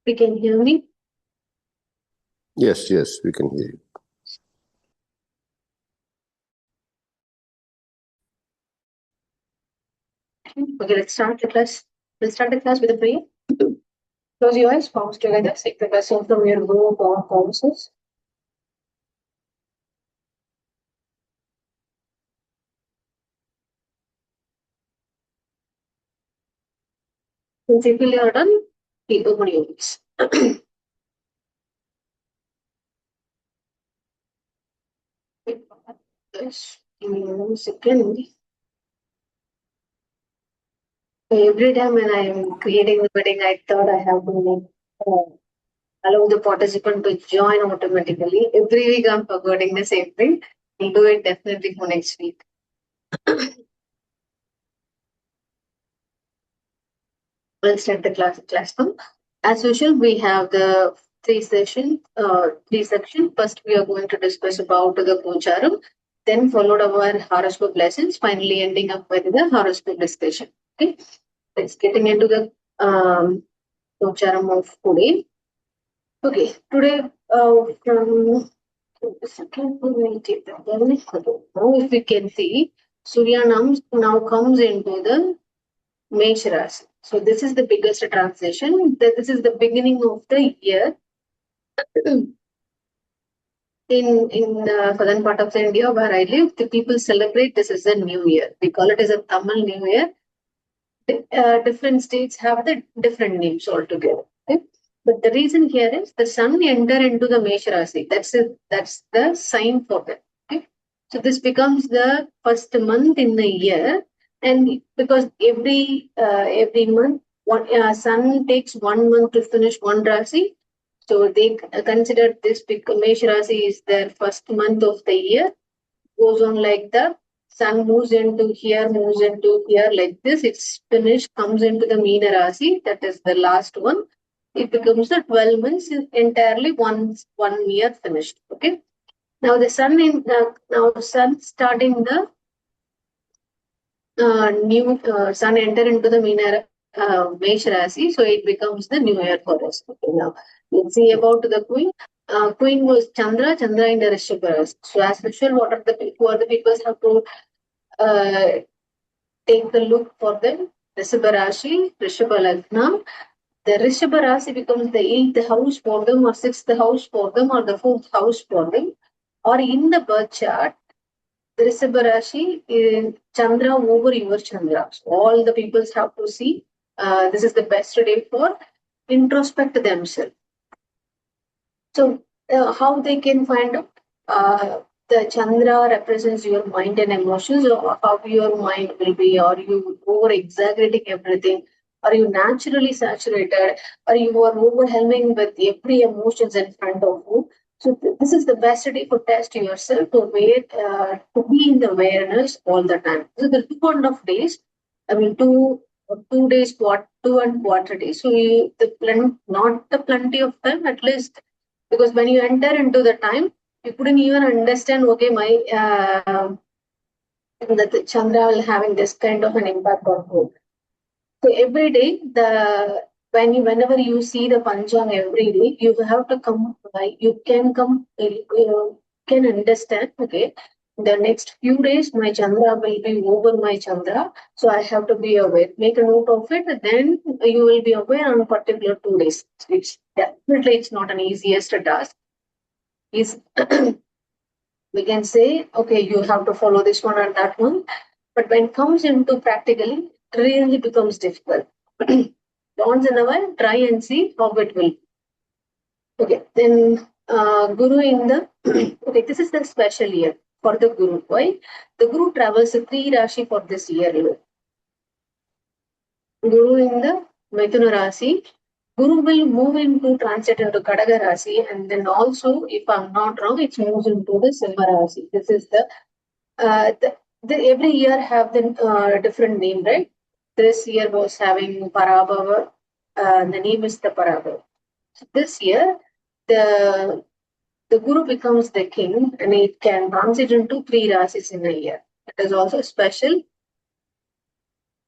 You can hear me? Yes, we can hear you. Okay, let's start the class. We'll start the class with a prayer. Close your eyes, palms together. Seek the blessing from your guru or counsels. Once you feel you are done, please open your eyes. Yes, give me 1 second. Every time when I am creating the meeting, I thought I have to allow the participant to join automatically. Every week I'm forgetting the same thing. We'll do it definitely for next week. We'll start the class now. As usual, we have the three sections. First, we are going to discuss about the Gocharam, then followed our horoscope lessons, finally ending up with the horoscope discussion. Okay, let's getting into the Gocharam of today. Okay, today from second we'll take that. Now, if we can see, Surya now comes into the Mesh Rasi. So this is the biggest transition. This is the beginning of the year. In the southern part of India where I live, the people celebrate this as a new year. We call it as a Tamil New Year. Different states have the different names altogether. Okay? But the reason here is the sun enter into the Mesh Rasi. That's it. That's the sign for that. Okay? So this becomes the first month in the year, and because every month one sun takes 1 month to finish one Rasi, so they consider this Mesh Rasi is their first month of the year. Goes on like that. Sun moves into here like this. It's finished, comes into the Meena Rasi. That is the last one. It becomes the 12 months entirely one year finished. Okay. Now the sun starting the new sun enter into the Meena Mesh Rasi, so it becomes the new year for us. Okay, now let's see about the queen. Queen was Chandra in the Rishabha Rasi. So as usual, who are the people have to uh, take the look for them? Rishabha Rashi, Rishabha Lagna. The Rishabha Rasi becomes the 8th house for them, or 6th house for them, or the 4th house for them, or in the birth chart Rishabha Rashi is Chandra over your Chandra. So all the peoples have to see. This is the best day for introspect themselves. So how they can find out? The Chandra represents your mind and emotions, or how your mind will be. Are you over exaggerating everything? Are you naturally saturated? Are you are overwhelming with every emotions in front of you? So this is the best day to test yourself to be in the awareness all the time. So the 2.5 days, I mean 2 days, 2 and quarter days. So not the plenty of time, at least, because when you enter into the time, you couldn't even understand. Okay, my that the Chandra will having this kind of an impact on you. So every day, whenever you see the Panchang every day, you have to come. You can understand. Okay, the next few days, my Chandra will be over my Chandra, so I have to be aware. Make a note of it. Then you will be aware on particular 2 days. Which definitely it's not an easiest task. Is we can say, okay, you have to follow this one and that one. But when it comes into practically, it really becomes difficult. Once in a while, try and see how it will. Okay, then Guru in the okay, this is the special year for the Guru. Why? The Guru travels 3 Rashi for this year. Guru in the Mithuna Rasi. Guru will move into transit into Kadaga Rasi, and then also, if I'm not wrong, it moves into the SIVA Rasi. This is the every year have the different name, right? This year was having Parabhava. The name is the Parabhava. So this year, the the Guru becomes the king, and it can transit into 3 rasis in a year. It is also special.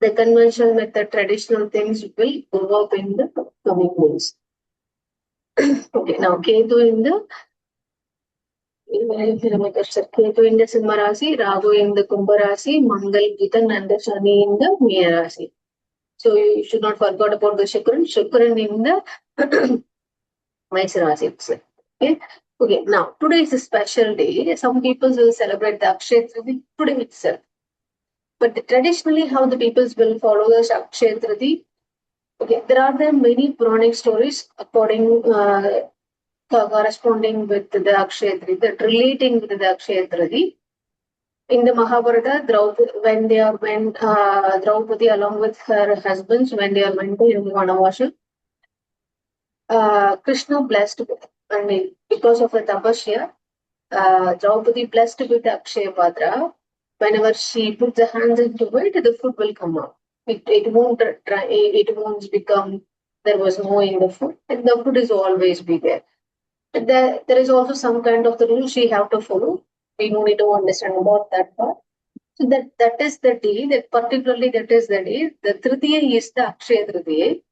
The conventional method, traditional things will go up in the coming days. Okay, now Ketu in the Ketu in the Simha Rasi, Rahu in the Kumbha Rasi, Mangal, Gitan and the Shani in the Meera Rasi. So you should not forget about the Shukran. Shukran in the Maisa Rasi itself. Okay. Okay. Now today is a special day. Some people will celebrate the Akshaya Triti today itself. But traditionally, how the peoples will follow the Akshaya Triti. Okay, there are many Puranic stories corresponding with the Akshaya Triti, that relating with the Akshaya Triti. In the Mahabharata, Draupadi along with her husbands, when they are went to Vanavasha, Krishna blessed, because of the tapasya, Draupadi blessed with Akshaya Patra. Whenever she puts her hands into it, the food will come out. It won't become, there was no in the food, and the food is always be there. There is also some kind of the rule she have to follow. We don't need to understand about that part. So that is the day, that is the day. The Tritiya is the Akshaya Tritiya.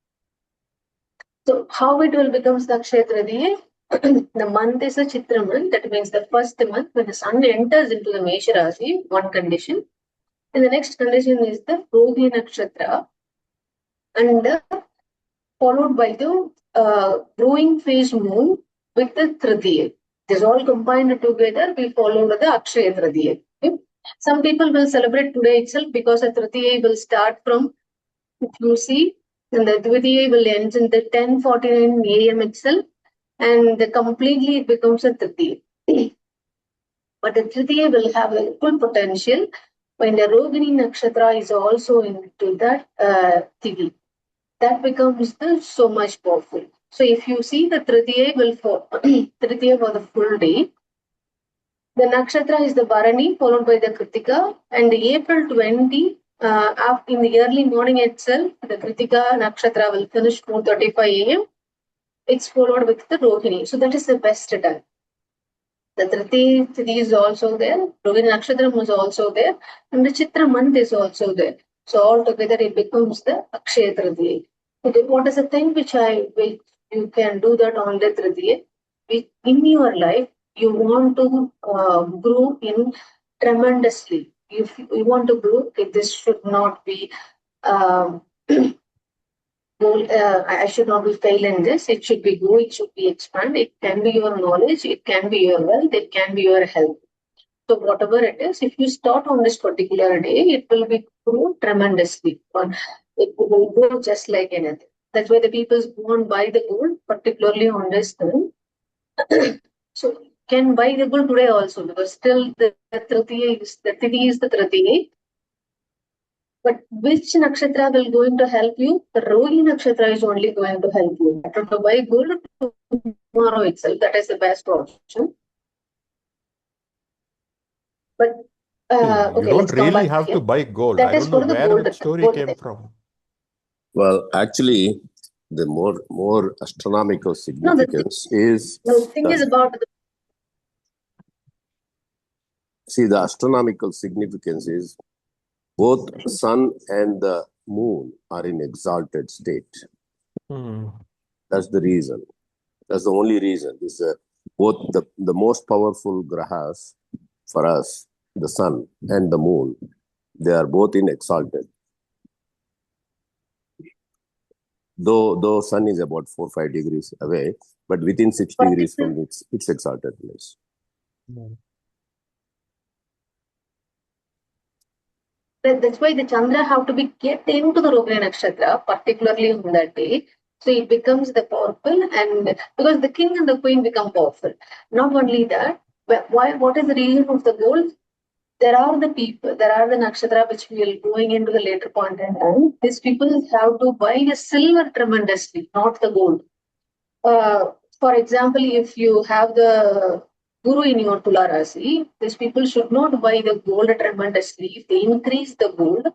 So how it will becomes the Akshaya Tritiya? The month is a Chitra month, that means the first month when the sun enters into the Mesha Rasi, one condition. And the next condition is the Rohi Nakshatra, and followed by the growing phase moon with the Tritiya. This all combined together, we follow the Akshaya Tritiya. Okay? Some people will celebrate today itself because the Tritiya will start from, if you see, and the Dvitiya will end in the 10:49 a.m. itself, and completely it becomes a Tritiya. But the Tritiya will have a full potential when the Rohini Nakshatra is also into that Tithi. That becomes so much powerful. So if you see the Tritiya will for Tritiya for the full day, the nakshatra is the Bharani followed by the Kritika, and April 20, in the early morning itself, the Kritika nakshatra will finish 4:35 a.m. It's followed with the Rohini. So that is the best time. The Tritiya is also there, Rohini nakshatra is also there, and the Chitra month is also there. So altogether it becomes the Akshaya Tritiya. Okay, what is the thing which you can do that on the Tritiya? In your life, you want to grow in tremendously. If you want to grow, this should not be, um, I should not be fail in this. It should be grow, it should be expand. It can be your knowledge, it can be your wealth, it can be your health. So whatever it is, if you start on this particular day, it will be grow tremendously. Or it will grow just like anything. That's why the people go and buy the gold, particularly on this thing. So can buy the gold today also, because still the Tithi is the Tritiya. But which nakshatra will going to help you? The Rohi nakshatra is only going to help you. To buy gold tomorrow itself, that is the best option. But You don't let's come really back have here. to buy gold. That I is don't know for the where gold, that story gold came thing. from. Well, actually, the more astronomical significance is The thing is about the the astronomical significance is both sun and the moon are in exalted state. That's the reason. That's the only reason. Is both the most powerful grahas for us, the sun and the moon, they are both in exalted. Though sun is about 4-5 degrees away, but within 6 degrees from its exalted place. That's why the Chandra have to be get into the Rohini Nakshatra, particularly on that day. So it becomes the powerful, and because the king and the queen become powerful. Not only that, but what is the reason of the gold? There are the nakshatra which we will going into the later point in time. These people have to buy the silver tremendously, not the gold. For example, if you have the Guru in your Tula Rasi, these people should not buy the gold tremendously. If they increase the gold,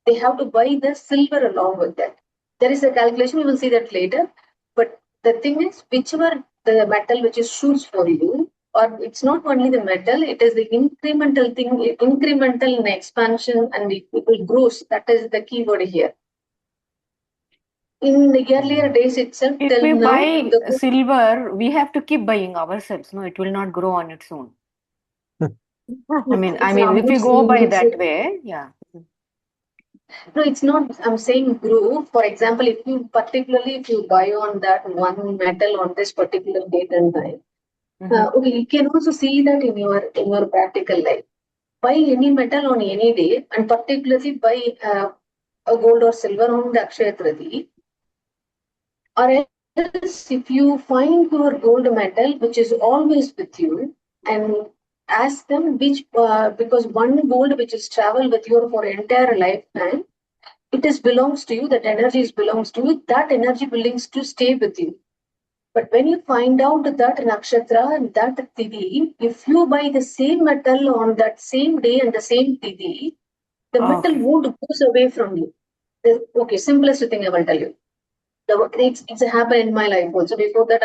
they have to buy the silver along with that. There is a calculation, we will see that later. But the thing is, whichever the metal which is suits for you, or it's not only the metal, it is the incremental thing, incremental in expansion, and it will grow. That is the key word here. In the earlier days itself, If till we now, buy the silver, we have to keep buying ourselves. No, it will not grow on its own. it's If not you go saying by it's that way, yeah. no, it's not. I'm saying grow. For example, if you buy on that one metal on this particular date and time, Mm-hmm. okay, you can also see that in your practical life. Buy any metal on any day, and particularly buy a gold or silver on the Akshaya Tritiya, or else if you find your gold metal which is always with you, and ask them which because one gold which is travel with you for entire lifetime, it is belongs to you, that energy is belongs to you, that energy belongs to stay with you. But when you find out that nakshatra and that tithi, if you buy the same metal on that same day and the same tithi, the metal Okay. won't goes away from you. Okay, simplest thing I will tell you. It's happened in my life also. Before that,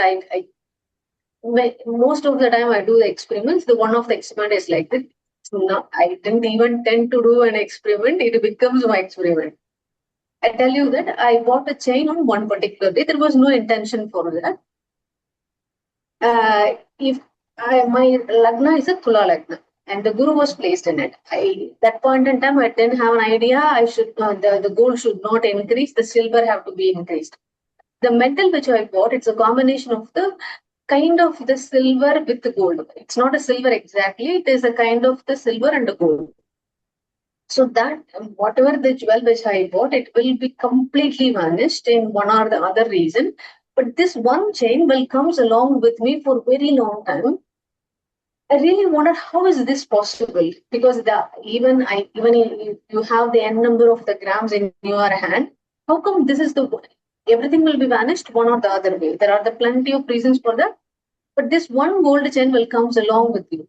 most of the time I do the experiments. The one of the experiment is like this. No, I didn't even tend to do an experiment. It becomes my experiment. I tell you that I bought a chain on one particular day. There was no intention for that. If my lagna is a Tula lagna, and the guru was placed in it. That point in time, I didn't have an idea. I should the gold should not increase. The silver have to be increased. The metal which I bought, it's a combination of the kind of the silver with the gold. It's not a silver exactly. It is a kind of the silver and the gold. So that whatever the jewel which I bought, it will be completely vanished in one or the other reason. But this one chain will comes along with me for very long time. I really wondered how is this possible? Because even if you have the n number of the grams in your hand, how come this is the everything will be vanished one or the other way? There are the plenty of reasons for that, but this one gold chain will comes along with you.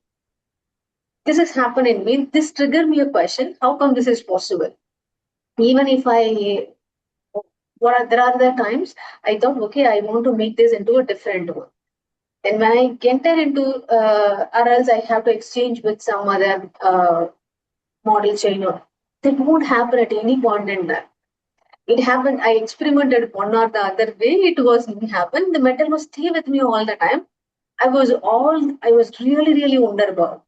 This has happened in me. This triggered me a question: how come this is possible? Even if there are the times I thought, okay, I want to make this into a different one. And when I enter into, or else I have to exchange with some other model chain, or that won't happen at any point in time. It happened. I experimented one or the other way. It wasn't happen. The metal was stay with me all the time. I was really, really wonder about.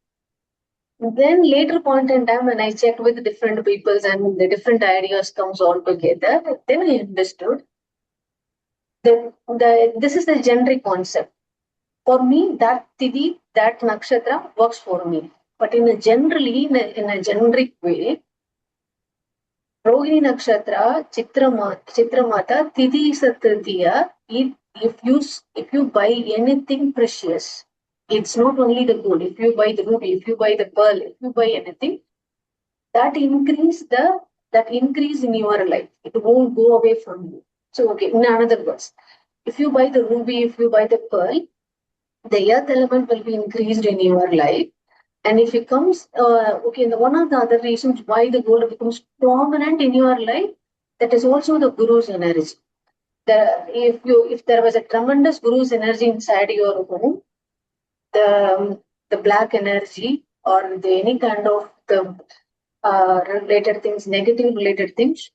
Then later point in time when I checked with different peoples and the different ideas comes all together, then I understood that this is the generic concept. For me, that tithi, that nakshatra works for me. But in a generic way, Rohini nakshatra, Chitramata, tithi is a tritiya. If you buy anything precious, it's not only the gold. If you buy the ruby, if you buy the pearl, if you buy anything, that increase in your life. It won't go away from you. So okay, in another words, if you buy the ruby, if you buy the pearl, the earth element will be increased in your life. And if it comes, okay, the one of the other reasons why the gold becomes prominent in your life, that is also the guru's energy. If there was a tremendous guru's energy inside your home, the black energy or any kind of the related things, negative related things,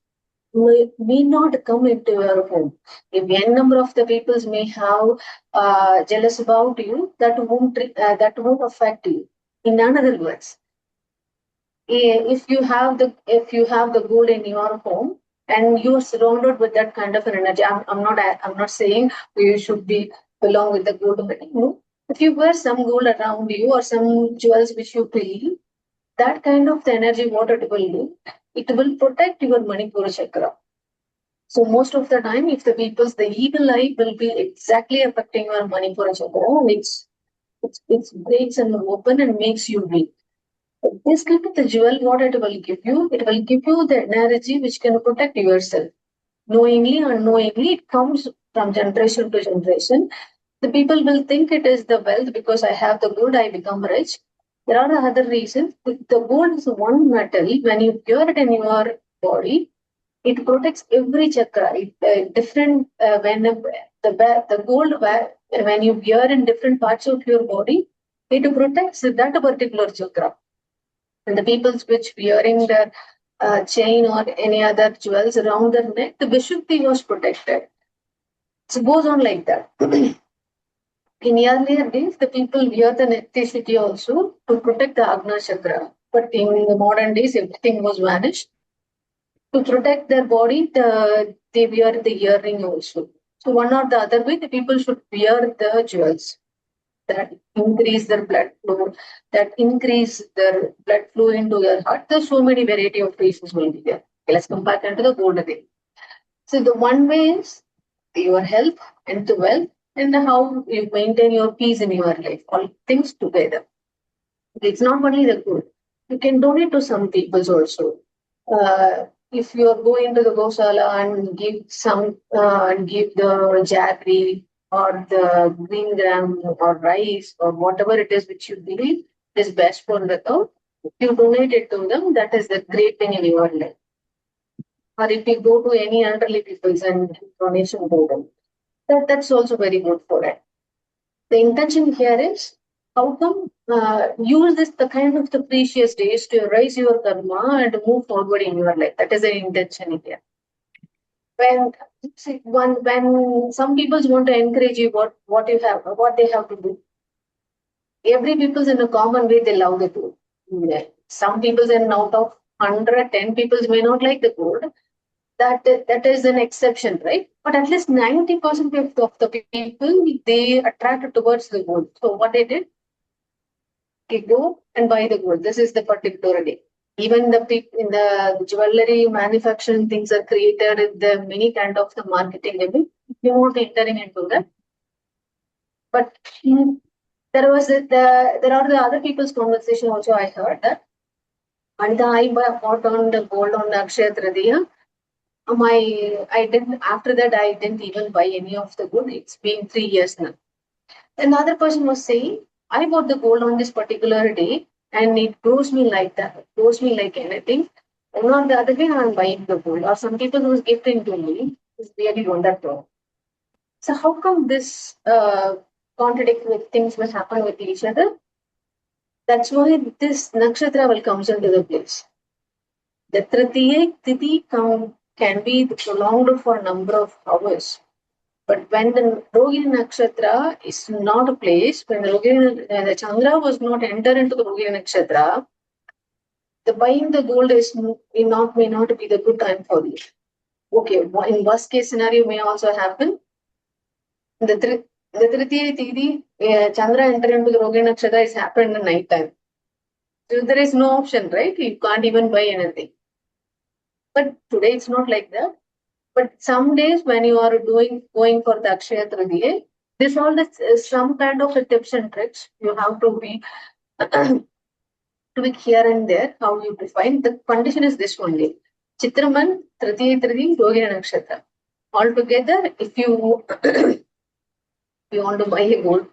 may not come into your home. If n number of the peoples may have jealous about you, that won't affect you. In other words, if you have the gold in your home and you are surrounded with that kind of an energy, I'm not saying you should be belong with the gold, but no. If you wear some gold around you or some jewels which you believe, that kind of the energy, what it will do, it will protect your Manipura chakra. So most of the time, if the the evil eye will be exactly affecting your Manipura chakra, and it breaks and open and makes you weak. This kind of the jewel, what it will give you the energy which can protect yourself. Knowingly or unknowingly, it comes from generation to generation. The people will think it is the wealth because I have the gold, I become rich. There are other reasons. The gold is one metal. When you wear it in your body, it protects every chakra. Different when the gold when you wear in different parts of your body, it protects that particular chakra. And the peoples which wearing the chain or any other jewels around the neck, the Vishukti was protected. So it goes on like that. In earlier days, the people wear the necessity also to protect the Agna Chakra. But in the modern days, everything was vanished. To protect their body, they wear the earring also. So one or the other way, the people should wear the jewels that increase their blood flow, that increase their blood flow into your heart. There's so many variety of reasons will be there. Okay, let's compare that to the gold again. So the one way is your health and the wealth and how you maintain your peace in your life. All things together. It's not only the good. You can donate to some peoples also. If you are going to the Gosala and give some and give the jaggery or the green gram or rice or whatever it is which you believe is best for the cow, if you donate it to them, that is the great thing in your life. Or if you go to any elderly peoples and donation to them, that's also very good for it. The intention here is how come use this the kind of the precious days to raise your karma and move forward in your life. That is the intention here. When some people want to encourage you what you have what they have to do. Every people's in a common way they love the gold. Some people's and out of 110 people may not like the gold. That is an exception, right? But at least 90% of the people they attracted towards the gold. So what they did, they go and buy the gold. This is the particular day. Even the in the jewelry manufacturing things are created. The many kind of the marketing. If you want entering into that, but there was there are the other people's conversation also. I heard that, and I bought on the gold on Akshaya Tritiya. I didn't after that I didn't even buy any of the gold. It's been 3 years now. Another person was saying, I bought the gold on this particular day and it grows me like that. It grows me like anything. And on the other way, I'm buying the gold. Or some people who's gifting to me is really wonderful. So how come this contradict with things will happen with each other? That's why this nakshatra will comes into the place. The Tritiya Tithi can be prolonged for a number of hours. But when the Rogini Nakshatra is not a place, when the Chandra was not entered into the Rogini Nakshatra, the buying the gold may not be the good time for you. Okay, in worst case scenario may also happen. The Tritiya Tithi, Chandra entered into the Rogini Nakshatra is happened in the night time. So there is no option, right? You can't even buy anything. But today it's not like that. But some days when you are going for the Akshaya Tritiya, this all is some kind of a tips and tricks. You have to be tweak here and there how you define. The condition is this only. Chitraman, Tritiya Tritiya, Rogini Nakshatra. Altogether, if you want to buy a gold,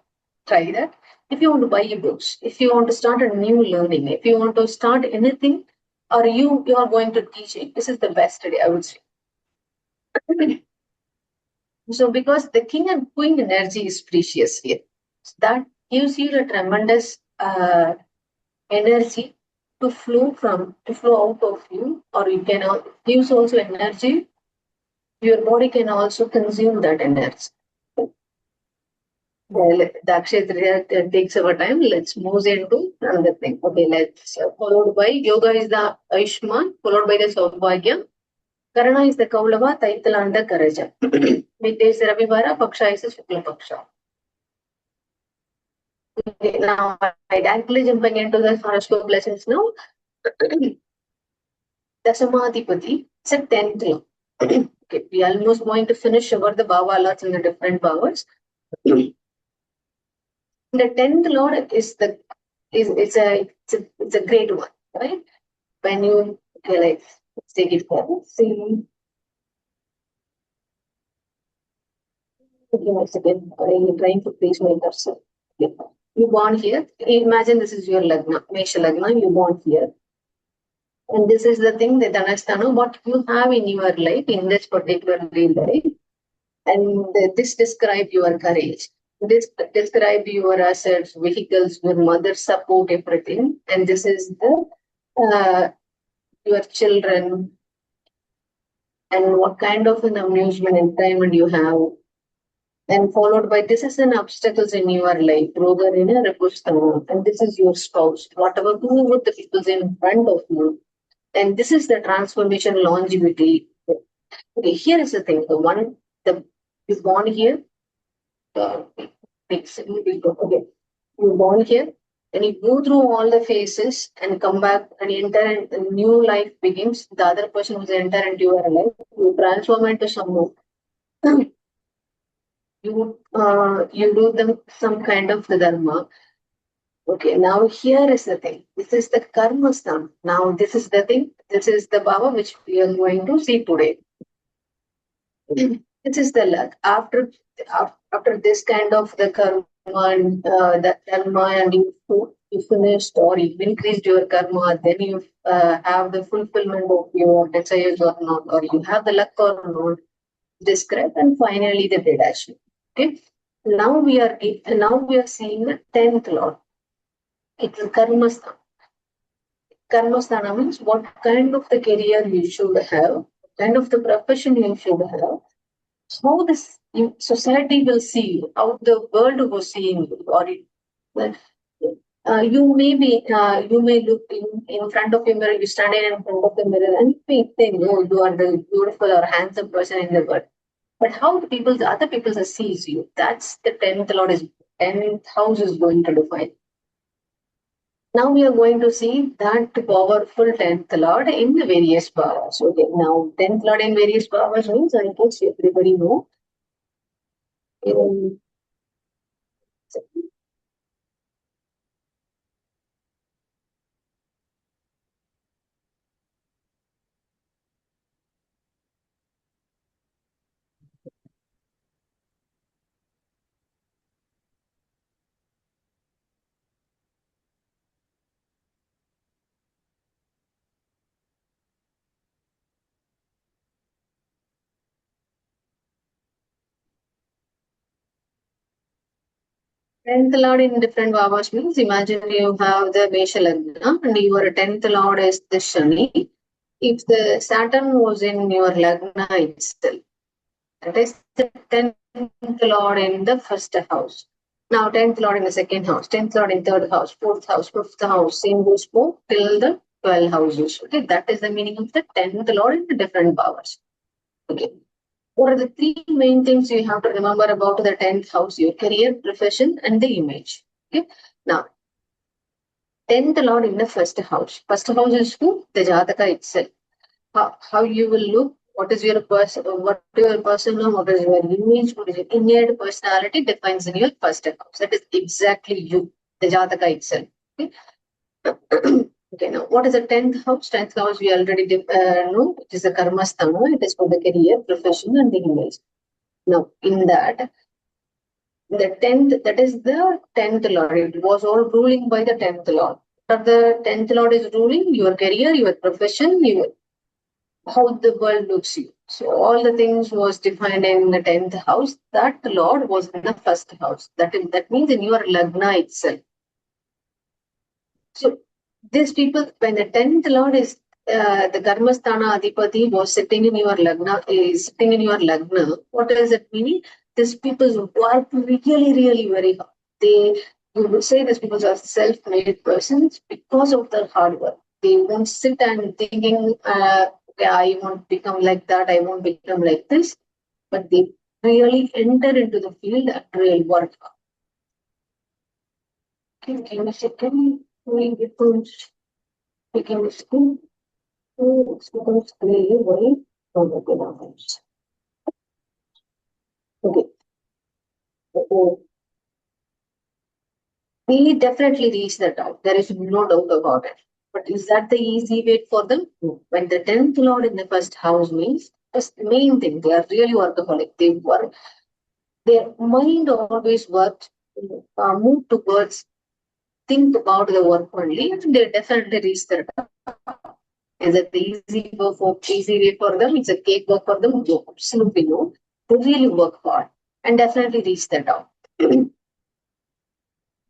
try that. If you want to buy a books, if you want to start a new learning, if you want to start anything, or you are going to teach it, this is the best day, I would say. So because the king and queen energy is precious here, so that gives you a tremendous energy to flow out of you, or you can gives also energy. Your body can also consume that energy. Well, the Akshay takes our time. Let's move into another thing. Okay, let's followed by yoga is the Aishman, followed by the Saubhagya. Karana is the Kaulava, Taitala and the Karaja. Midday is Ravivara, Paksha is the Shukla Paksha. Okay, now I directly jumping into the horoscope lessons now. Dasamadhipati, it's a 10th law. Okay, we are almost going to finish over the bhava lots in the different powers. The 10th lord is it's a great one, right? When you let's take it further. See, give me a second. I'm trying to place my cursor. Okay. You born here. Imagine this is your lagna, Mesha lagna. You born here, and this is the thing that Dhanasthana, what you have in your life in this particular life, and this describe your courage. This describe your assets, vehicles, your mother's support, everything, and this is the your children, and what kind of an amusement entertainment you have, and followed by this is an obstacles in your life, and this is your spouse, whatever do with the people in front of you, and this is the transformation longevity. Okay, here is the thing. The one the you born here, okay, you born here, and you go through all the phases and come back and enter and a new life begins. The other person who's enter into your life, you transform into someone. You do them some kind of dharma. Okay, now here is the thing. This is the karma stham. Now this is the thing. This is the bhava which we are going to see today. This is the luck. After this kind of the karma and the karma, and you finished or you increased your karma, then you have the fulfillment of your desires or not, or you have the luck or not, describe, and finally the detachment. Okay. Now we are seeing the 10th law. It's a karma sthana. Karma sthana means what kind of the career you should have, what kind of the profession you should have, how this society will see you, how the world will see you, or you may look in front of a mirror, you standing in front of the mirror, and you may think, oh, you are the beautiful or handsome person in the world. But how the other people sees you, that's the 10th lord is 10th house is going to define. Now we are going to see that powerful 10th lord in the various powers. Okay, now 10th lord in various powers means, I guess everybody know. Um, 10th lord in different bhavas means, imagine you have the Mesha Lagna and your 10th lord is the Shani. If the Saturn was in your Lagna itself, that is the 10th lord in the first house. Now 10th lord in the second house, 10th lord in third house, fourth house, fifth house, same goes for till the 12 houses. Okay, that is the meaning of the 10th lord in the different bhavas. Okay. What are the three main things you have to remember about the 10th house? Your career, profession, and the image. Okay. Now, 10th lord in the first house. First house is who? The Jataka itself. How you will look, what is your persona, what is your image, what is your innate personality defines in your first house. That is exactly you, the Jataka itself. Okay. Okay, now what is the 10th house? 10th house we already know, it is the karma sthana, it is for the career, profession, and the image. Now, in that, the 10th, that is the 10th lord. It was all ruling by the 10th lord. After the 10th lord is ruling, your career, your profession, how the world looks you. So all the things was defined in the 10th house. That lord was in the first house. That means in your lagna itself. So these people, when the 10th lord is the Karmasthana Adhipati was sitting in your lagna, what does it mean? These people work really, really very hard. You would say these people are self-made persons because of their hard work. They won't sit and thinking, okay, I won't become like that, I won't become like this, but they really enter into the field and really work hard. Okay, give me a second. We get to begin the school. Students really worry from the developments. Okay. We definitely reach that out. There is no doubt about it. But is that the easy way for them? No. When the 10th lord in the first house means, that's the main thing. They are really workaholic. They work. Their mind always works, move towards, think about the work only, and they definitely reach that. Is it the easy way for them? It's a cake work for them? No, absolutely no. They really work hard and definitely reach that out.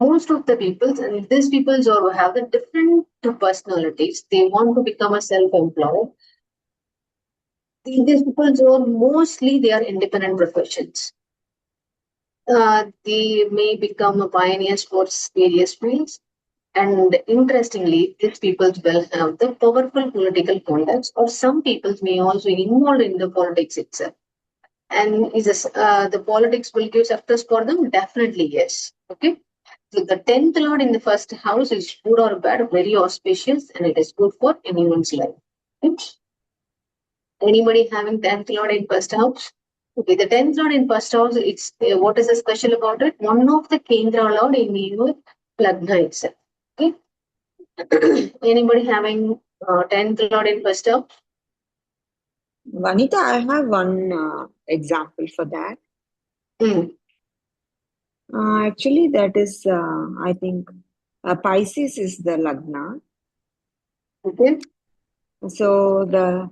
most of the people, and these people have the different personalities. They want to become a self-employed. These people are mostly they are independent professions. They may become pioneers for various fields. And interestingly, these people will have the powerful political contacts, or some people may also involved in the politics itself. And the politics will give success for them? Definitely yes. Okay. So the 10th Lord in the first house is good or bad, very auspicious, and it is good for anyone's life. Okay? Anybody having 10th Lord in first house? Okay, the 10th Lord in first house, it's what is the special about it? One of the Kendra Lord in your Lagna itself. Okay. Anybody having 10th Lord in first house? Vanita, I have one example for that. Mm. Actually, that is, I think, Pisces is the Lagna. Okay. So the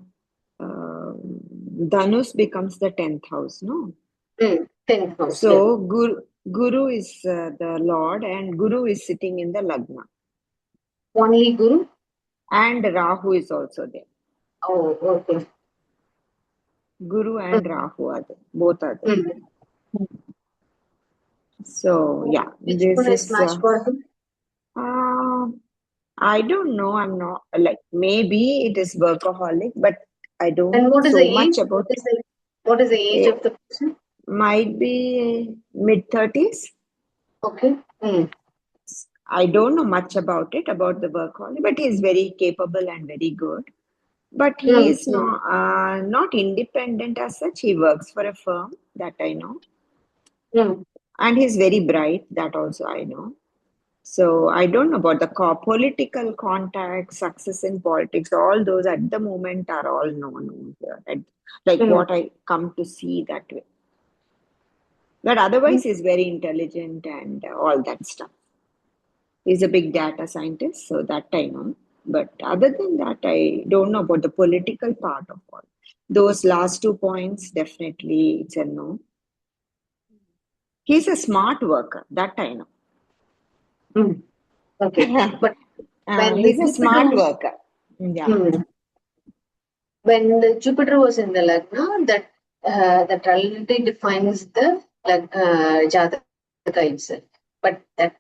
Dhanus becomes the 10th house, no? 10th house. So Guru is the Lord, and Guru is sitting in the Lagna. Only Guru? And Rahu is also there. Oh, okay. Guru and Rahu are there. Both are there. Mm. So, yeah, Which this one is is... match for him? I don't know. I'm not... Like, maybe it is workaholic, but I don't And know what is so the much age? about... What is the age it. of the person? Might be mid-30s. Okay. Mm. I don't know much about it, about the workaholic, but he is very capable and very good. But he is not independent as such. He works for a firm, that I know. Mm. And he's very bright, that also I know. So I don't know about the political contacts, success in politics, all those at the moment are all known here. Like what I come to see that way. But otherwise, he's very intelligent and all that stuff. He's a big data scientist, so that I know. But other than that, I don't know about the political part of all. Those last 2 points, definitely it's a no. He's a smart worker, that I know. Mm. Okay. But when He's a Jupiter smart was, worker. Yeah. when the Jupiter was in the Lagna, that reality defines the Jataka itself. But that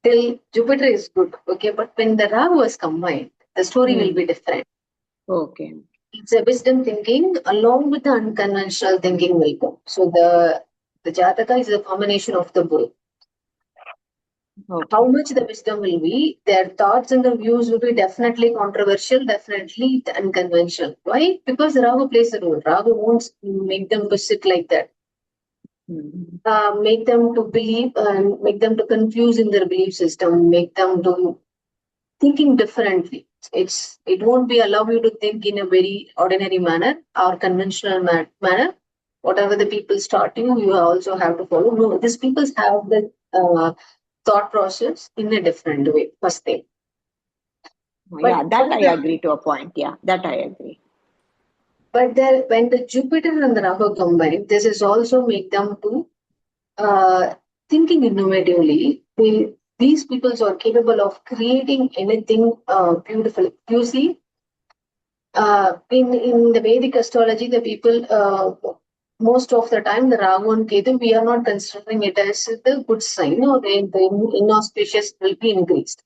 till Jupiter is good, okay. But when the Rahu was combined, the story will be different. Okay. It's a wisdom thinking along with the unconventional thinking will go. So the Jataka is a combination of the both. Okay. How much the wisdom will be, their thoughts and the views will be definitely controversial, definitely unconventional. Why? Because Rahu plays a role. Rahu won't make them to sit like that. Make them to believe and make them to confuse in their belief system, make them to thinking differently. It won't be allow you to think in a very ordinary manner or conventional manner. Whatever the people start you also have to follow. No, these people have the thought process in a different way. First thing. Yeah, that I agree to a point. Yeah, that I agree. But when the Jupiter and the Rahu combine, this is also make them to thinking innovatively. These people are capable of creating anything beautiful. You see, in the Vedic astrology, the people most of the time the Rahu and Ketu, we are not considering it as the good sign, or the inauspicious will be increased.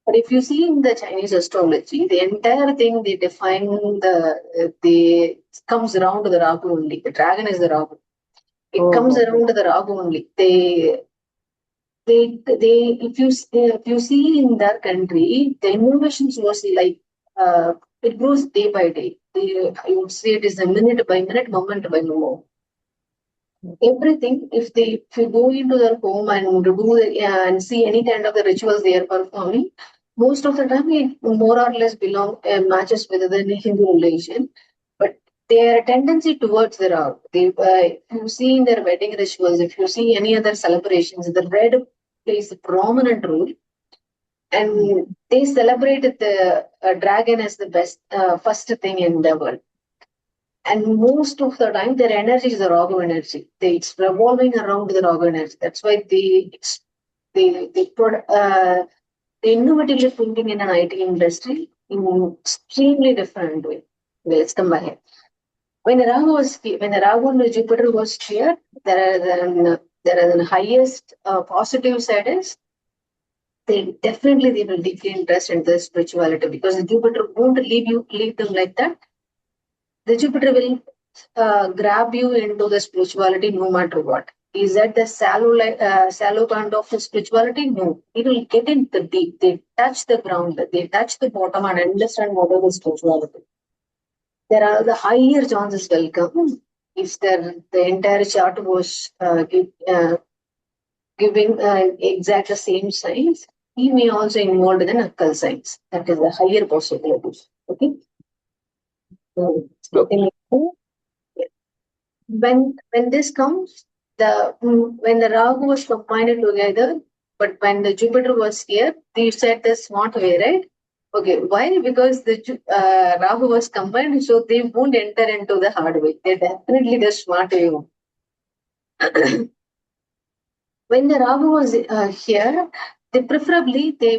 But if you see in the Chinese astrology, the entire thing they define the comes around to the Rahu only. The dragon is the Rahu. It comes around to the Rahu only. If you see in their country, the innovations was like it grows day by day. I would say it is a minute by minute, moment by moment. Everything, if you go into their home and and see any kind of the rituals they are performing, most of the time it more or less matches with the Hindu religion, but their tendency towards the art. If you see in their wedding rituals, if you see any other celebrations, the red plays a prominent role, and they celebrated the dragon as the best first thing in the world. And most of the time, their energy is the Ragu energy. It's revolving around the Ragu energy. That's why they innovatively thinking in an IT industry in extremely different way. Let's come back. When Rahu and Jupiter was here, there are the highest positive side is they will deeply interest in the spirituality because the Jupiter won't leave them like that. The Jupiter will grab you into the spirituality no matter what. Is that the shallow kind of spirituality? No. It will get into the deep. They touch the ground. They touch the bottom and understand what is spirituality. There are the higher chances will come if the entire chart was giving exact the same signs. He may also involved in occult signs. That is the higher possibility. Okay. So, when this comes, when the Rahu was combined together, but when the Jupiter was here, they said the smart way, right? Okay, why? Because the Rahu was combined, so they won't enter into the hard way. They're definitely the smart way. When the Rahu was here, they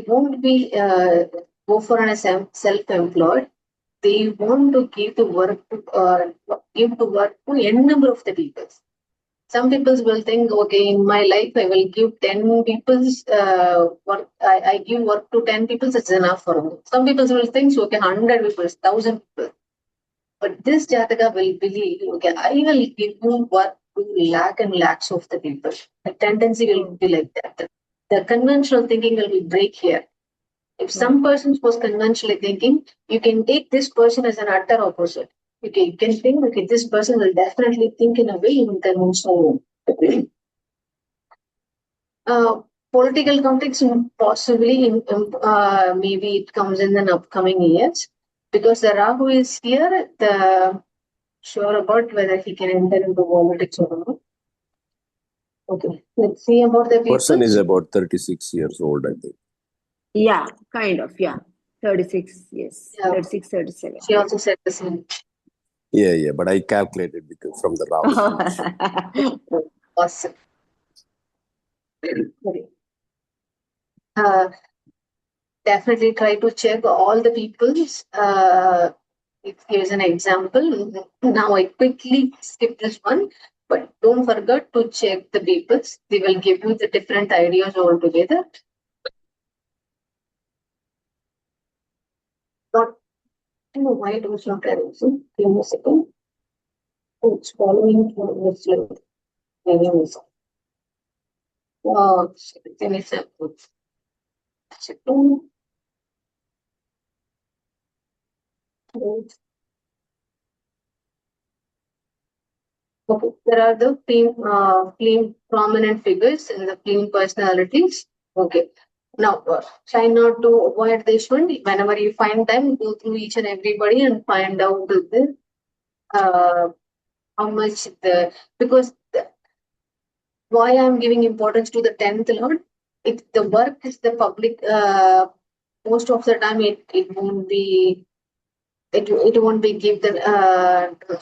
won't be go for an self-employed. They want to give the work to n number of the people. Some people will think, okay, in my life I will give 10 people's work. I give work to 10 people. It's enough for me. Some people will think, okay, 100 people, 1,000 people. But this Jataka will believe, okay, I will give you work to lakh and lakhs of the people. The tendency will be like that. The conventional thinking will be break here. If some person was conventionally thinking, you can take this person as an utter opposite. Okay, you can think, okay, this person will definitely think in a way in conventional way. Political context possibly maybe it comes in the upcoming years because the Rahu is here. Sure about whether he can enter into politics or not. Okay, let's see about the people. Person is about 36 years old, I think. Yeah, kind of. Yeah. 36, yes. Yeah. 36, 37. She also said the same. Yeah, but I calculated because from the Rahu. Awesome. Okay. Definitely try to check all the people's. Here's an example. Now I quickly skip this one, but don't forget to check the people's. They will give you the different ideas altogether. Not, I don't know why it was not arranging. Give me a second. Oh, it's following the slide. Maybe a mistake. Give me a second. Second. Okay, there are the film prominent figures and the film personalities. Okay, now try not to avoid this one. Whenever you find time, go through each and everybody and find out how much because why I'm giving importance to the 10th Lord. If the work is the public, most of the time it won't be it won't be give the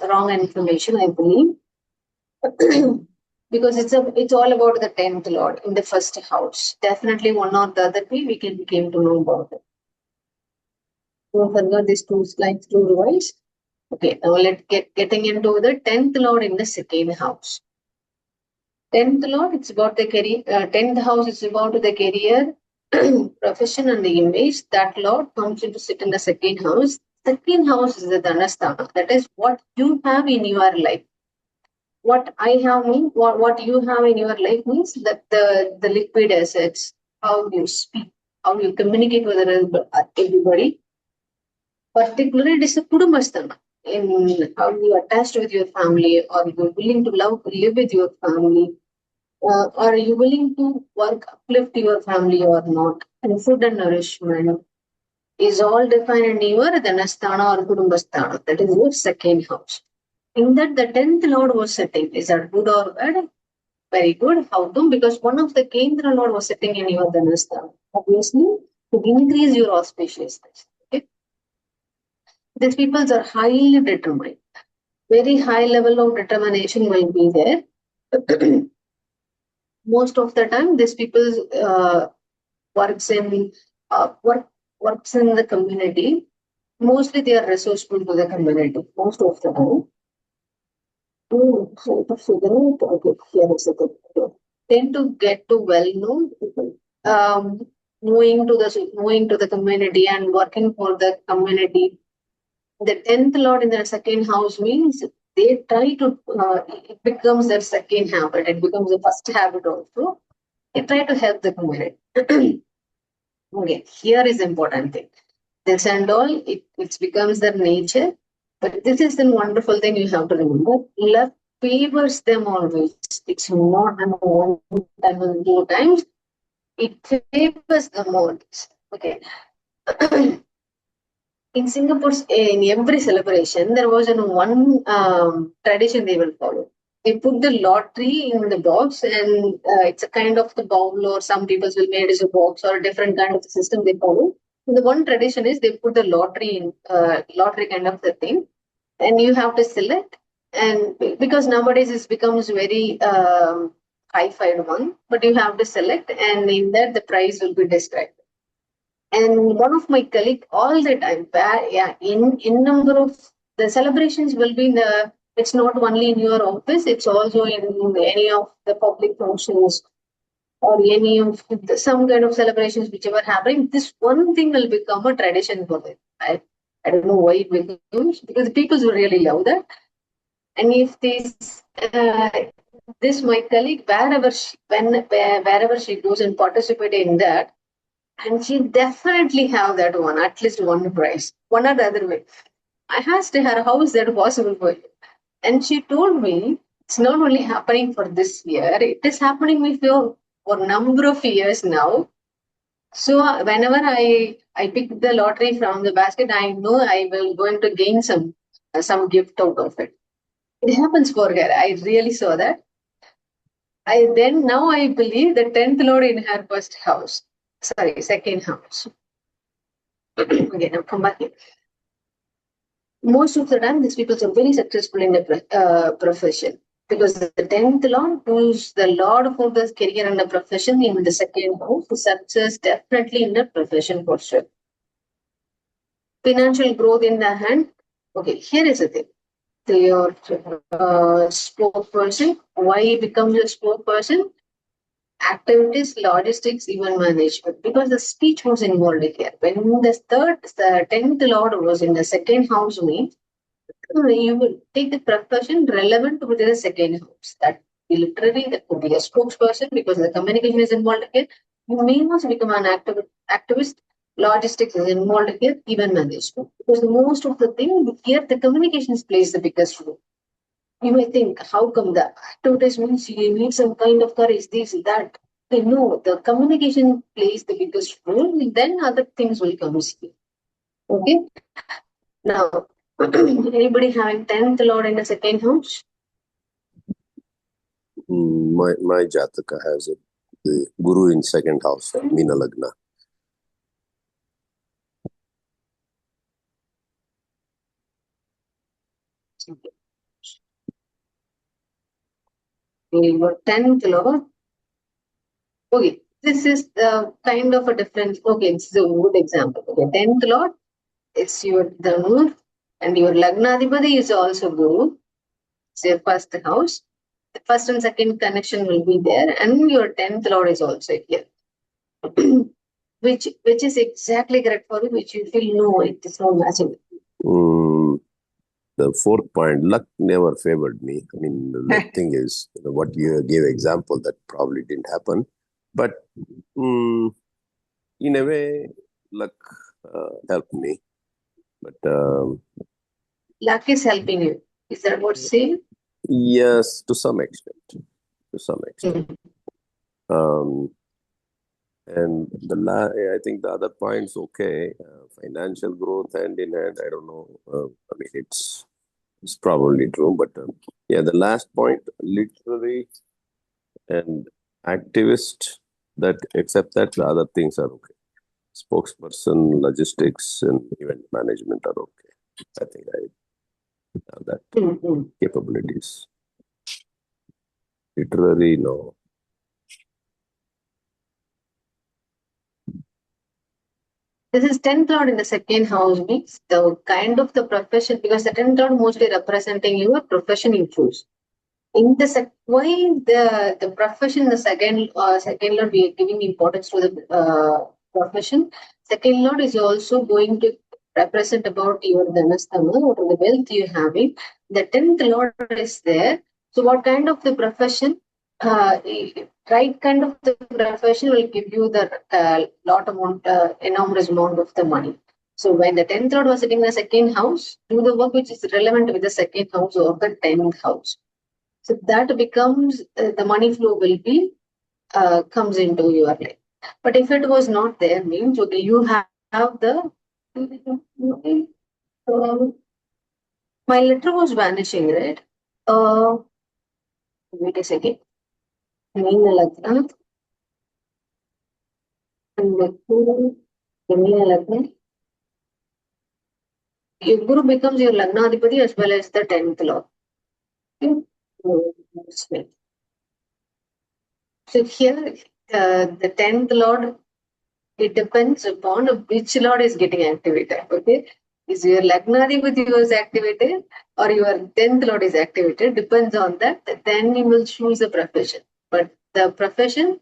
wrong information, I believe. Because it's all about the 10th Lord in the first house. Definitely one or the other way we came to know about it. Don't forget these two slides to revise. Okay, now let's getting into the 10th Lord in the second house. 10th Lord, it's about the career. 10th house is about the career, profession, and the image. That Lord comes in to sit in the second house. Second house is the Dhanasthana. That is what you have in your life. What I have means what you have in your life means that the liquid assets, how you speak, how you communicate with everybody. Particularly, it is a Kudumbasthana in how you attached with your family, or you're willing to live with your family, are you willing to uplift your family or not? And food and nourishment is all defined in your Dhanasthana or Kudumbasthana. That is your second house. In that, the 10th Lord was sitting. Is that good or bad? Very good. How come? Because one of the Kendra Lord was sitting in your Dhanasthana. Obviously, to increase your auspiciousness. Okay? These people are highly determined. Very high level of determination will be there. most of the time, these people works in works in the community. Mostly, they are resourceful to the community. Most of the time. Okay, here is the tend to get to well-known people, moving to the community and working for the community. The 10th lord in their second house means they try to. It becomes their second habit. It becomes the first habit also. They try to help the community. Okay, here is the important thing. This and all, it becomes their nature. But this is the wonderful thing you have to remember. Love favors them always. It's not one time and two times. It favors them always. Okay. In Singapore, in every celebration, there was one tradition they will follow. They put the lottery in the box, and it's a kind of the bowl, or some people will make it as a box, or a different kind of system they follow. And the one tradition is they put the lottery in lottery kind of the thing, and you have to select. And because nowadays it becomes very high-fi one, but you have to select, and in that the price will be described. And one of my colleague all the time, in number of the celebrations will be in the. It's not only in your office; it's also in any of the public functions or any of some kind of celebrations whichever happening. This one thing will become a tradition for them. I don't know why it becomes, because people will really love that. And if this my colleague wherever she goes and participate in that, and she definitely have that one, at least one prize, one or the other way. I asked her, how is that possible for you? And she told me, it's not only happening for this year, it is happening with you for a number of years now. So whenever I pick the lottery from the basket, I know I will going to gain some gift out of it. It happens for her. I really saw that. Now I believe the 10th lord in her first house. Sorry, second house. Okay, now come back here. Most of the time, these people are very successful in the profession, because the 10th lord, who's the lord for the career and the profession in the second house, success definitely in the profession for sure. Financial growth in the hand. Okay, here is the thing. Your spokesperson. Why becomes a spokesperson? Activities, logistics, even management, because the speech was involved here. When the 10th lord was in the second house means, you will take the profession relevant to the second house. That literally that could be a spokesperson, because the communication is involved here. You may also become an activist. Logistics is involved here, even management, because most of the thing here the communications plays the biggest role. You may think, how come the advertisements you need some kind of courage, this, that. They know the communication plays the biggest role, then other things will come. Okay. Now, anybody having 10th lord in the second house? My Jataka has it. The Guru in second house, Meena Lagna. Your 10th lord. Okay, this is kind of a different. Okay, it's a good example. Okay, 10th lord, it's your Dhanur, and your Lagnadhipati is also Guru. It's your first house. The first and second connection will be there, and your 10th lord is also here. which is exactly correct for you, which you feel no, it is not matching. The fourth point, luck never favored me. I mean, the thing is, what you gave example, that probably didn't happen. But in a way, luck helped me. But luck is helping you. Is that what you say? Yes, to some extent. To some extent. And I think the other points, okay, financial growth hand in hand, I don't know. I mean, it's probably true, but yeah, the last point, literary and activist, that except that the other things are okay. Spokesperson, logistics, and event management are okay. I think I have that capabilities. Literary, no. This is 10th lord in the second house means the kind of the profession, because the 10th lord mostly representing your profession you choose. In the why the profession in the second lord we are giving importance to the profession. Second lord is also going to represent about your dhanastama, what are the wealth you having. The 10th lord is there. So what kind of the profession? Right kind of the profession will give you the enormous amount of the money. So when the 10th lord was sitting in the second house, do the work which is relevant with the second house or the 10th house. So that becomes the money flow will be comes into your life. But if it was not there, means okay, you have the my letter was vanishing, right? Wait a second. Meena Lagna and the Meena Lagna. Your Guru becomes your Lagnadipati as well as the 10th lord. Okay? So here, the 10th lord, it depends upon which lord is getting activated. Okay, is your Lagnadipati was activated or your 10th lord is activated? Depends on that. Then you will choose a profession. But the profession,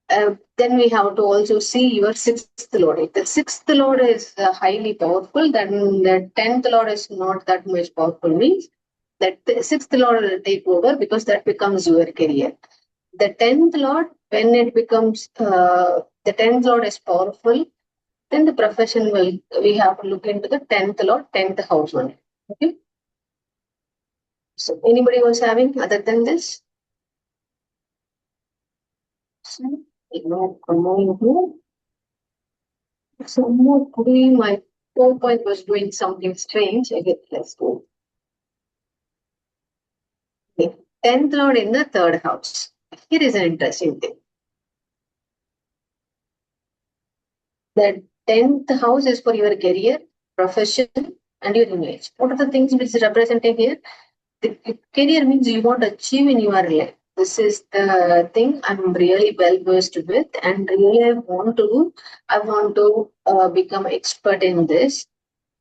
then we have to also see your 6th lord. If the 6th lord is highly powerful, then the 10th lord is not that much powerful. Means that the 6th lord will take over because that becomes your career. The 10th lord, when it becomes the 10th lord is powerful, then the profession will, we have to look into the 10th lord, 10th house only. Okay. So anybody was having other than this? So, moving here. So more today my PowerPoint was doing something strange. Okay, let's go. Okay. 10th lord in the 3rd house. Here is an interesting thing. The 10th house is for your career, profession, and your image. What are the things which is representing here? The career means you want to achieve in your life. This is the thing I'm really well versed with, and really I want to become expert in this.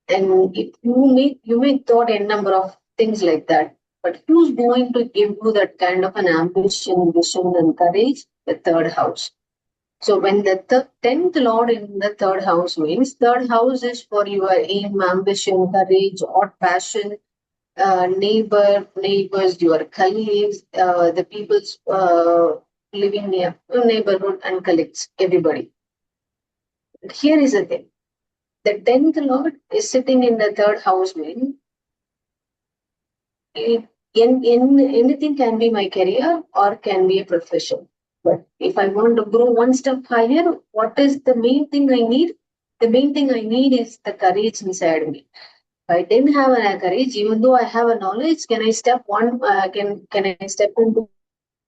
And if you may thought a number of things like that, but who's going to give you that kind of an ambition, vision, and courage? The 3rd house. So when the 10th lord in the 3rd house means 3rd house is for your aim, ambition, courage, or passion, neighbors, your colleagues, the people's living near your neighborhood and colleagues, everybody. But here is the thing. The 10th lord is sitting in the 3rd house means anything can be my career or can be a profession. But if I want to grow one step higher, what is the main thing I need? The main thing I need is the courage inside me. If I didn't have a courage, even though I have a knowledge, can I step one? Can I step into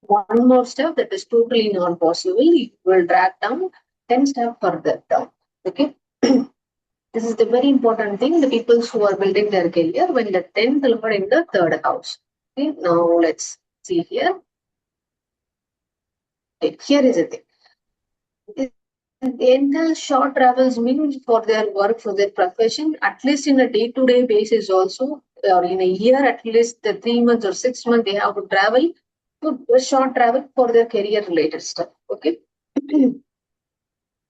one more step? That is totally not possible. It will drag down 10 steps further down. Okay. This is the very important thing. The people who are building their career when the 10th lord in the 3rd house. Okay. Now let's see here. Okay. Here is the thing. The short travels means for their work, for their profession, at least in a day-to-day basis also, or in a year, at least the 3 months or 6 months, they have to travel to a short travel for their career related stuff. Okay.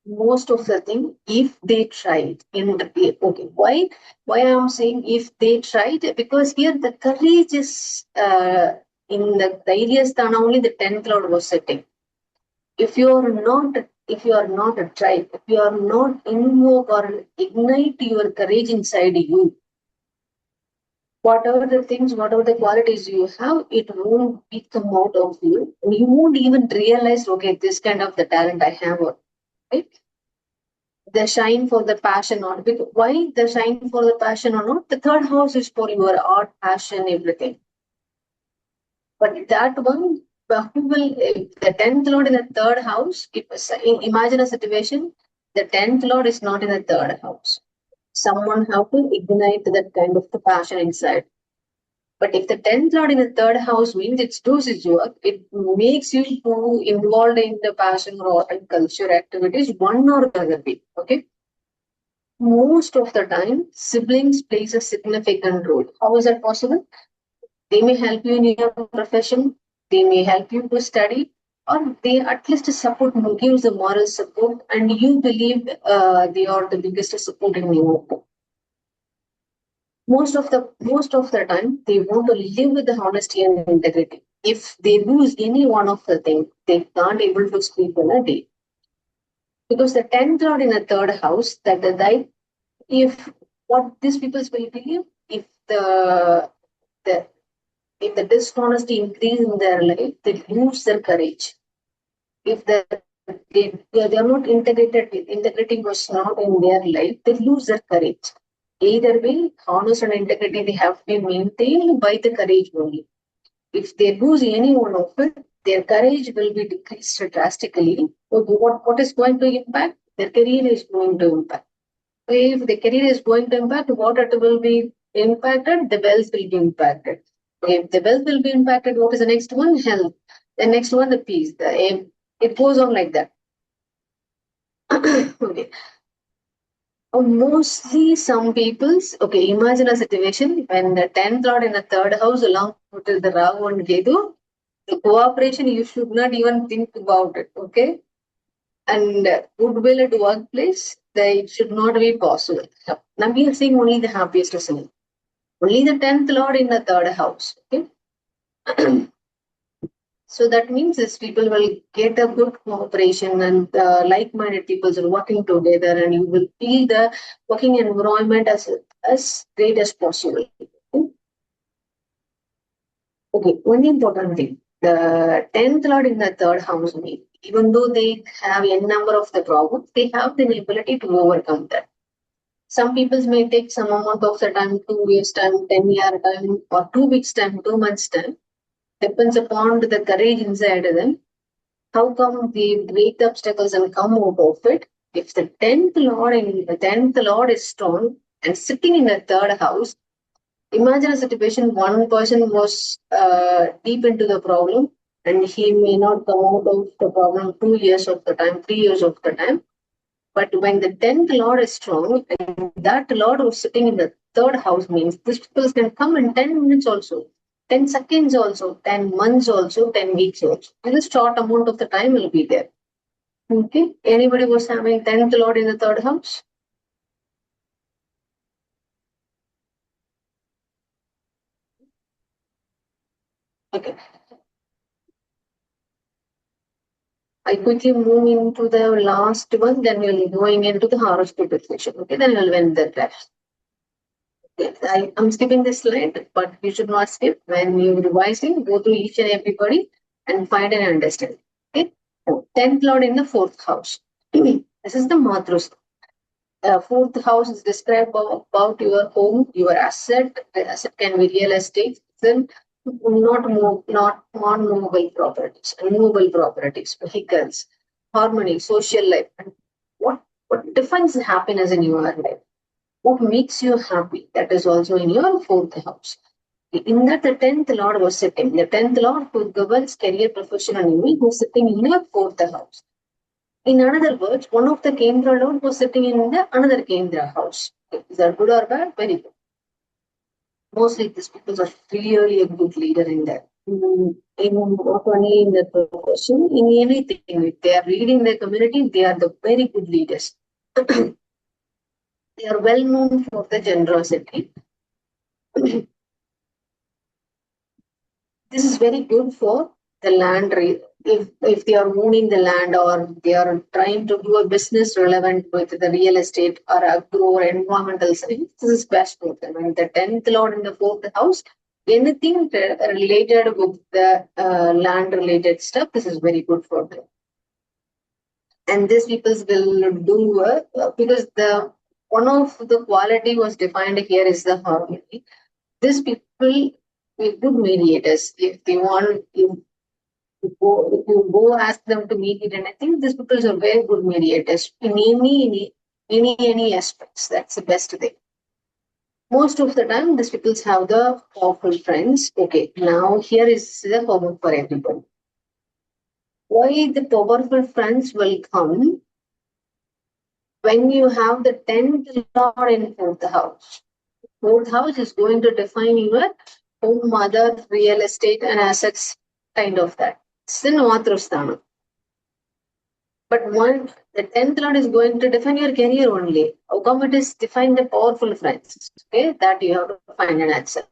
Most of the thing, if they tried in the okay, why I'm saying if they tried, because here the courage is in the areas that only the 10th lord was sitting. If you are not a tribe, if you are not invoke or ignite your courage inside you, whatever the things, whatever the qualities you have, it won't come out of you. And you won't even realize, okay, this kind of the talent I have, right? The shine for the passion or not. Why the shine for the passion or not? The 3rd house is for your art, passion, everything. But that one, who will, the 10th lord in the 3rd house, imagine a situation, the 10th lord is not in the 3rd house. Someone have to ignite that kind of the passion inside. But if the 10th lord in the 3rd house means it's does its work, it makes you to involved in the passion or art and culture activities, one or the other way. Okay. most of the time, siblings plays a significant role. How is that possible? They may help you in your profession, they may help you to study, or they at least support gives the moral support, and you believe they are the biggest support in your life. Most of the time they want to live with the honesty and integrity. If they lose any one of the things, they can't able to sleep in a day. Because the 10th lord in a third house, that the die, if what these people will believe, if the if the dishonesty increase in their life, they lose their courage. If they are not integrated, integrity was not in their life, they lose their courage. Either way, honest and integrity they have to be maintained by the courage only. If they lose any one of it, their courage will be decreased drastically. So what is going to impact? Their career is going to impact. If the career is going to impact, what it will be impacted? The wealth will be impacted. If the wealth will be impacted, what is the next one? Health. The next one, the peace. It goes on like that. Okay. Mostly some people's, okay, imagine a situation when the 10th lord in the third house along with the Rahu and Ketu, the cooperation, you should not even think about it, okay? And goodwill at workplace, it should not be possible. Now we are seeing only the happiest scene. Only the 10th lord in the third house, okay? So that means these people will get a good cooperation and like-minded people are working together, and you will feel the working environment as great as possible. Okay, one important thing. The 10th lord in the third house, even though they have a number of the problems, they have the ability to overcome that. Some people may take some amount of the time, 2 years time, 10-year time, or 2 weeks time, 2 months time. Depends upon the courage inside them. How come they break the obstacles and come out of it? If the 10th lord is strong and sitting in the third house, imagine a situation one person was deep into the problem and he may not come out of the problem 2 years of the time, 3 years of the time. But when the 10th lord is strong and that lord was sitting in the third house, means these people can come in 10 minutes also, 10 seconds also, 10 months also, 10 weeks also. In a short amount of the time will be there. Okay. Anybody was having 10th lord in the third house? Okay. I quickly move into the last one, then we'll be going into the horoscope section. Okay, then we'll end the class. Okay. I'm skipping this slide, but you should not skip. When you're revising, go through each and everybody and find and understand. Okay. 10th lord in the fourth house. This is the Matrus. Fourth house is described about your home, your asset. The asset can be real estate, then not non-movable properties, movable properties, vehicles, harmony, social life. And what defines happiness in your life? What makes you happy? That is also in your fourth house. In that, the 10th lord was sitting. The 10th lord who governs career, profession, and who was sitting in your fourth house. In other words, one of the Kendra Lord was sitting in the another Kendra house. Is that good or bad? Very good. Mostly these people are really a good leader in that. Not only in the profession, in anything. If they are leading the community, they are the very good leaders. They are well known for the generosity. This is very good for the land. If they are owning the land or they are trying to do a business relevant with the real estate or agro or environmental science, this is best for them. And the 10th lord in the fourth house, anything related with the land related stuff, this is very good for them. And these people will do because the one of the quality was defined here is the harmony. These people be good mediators. If they want, if you go ask them to mediate, and I think these people are very good mediators in any aspects. That's the best thing. Most of the time, these people have the powerful friends. Okay, now here is the homework for everybody. Why the powerful friends will come when you have the 10th lord in 4th house, 4th house is going to define your home, mother, real estate and assets, kind of that. It's the Matrusthana. But one, the 10th lord is going to define your career only. How come it is defined the powerful friends? Okay, that you have to find an answer.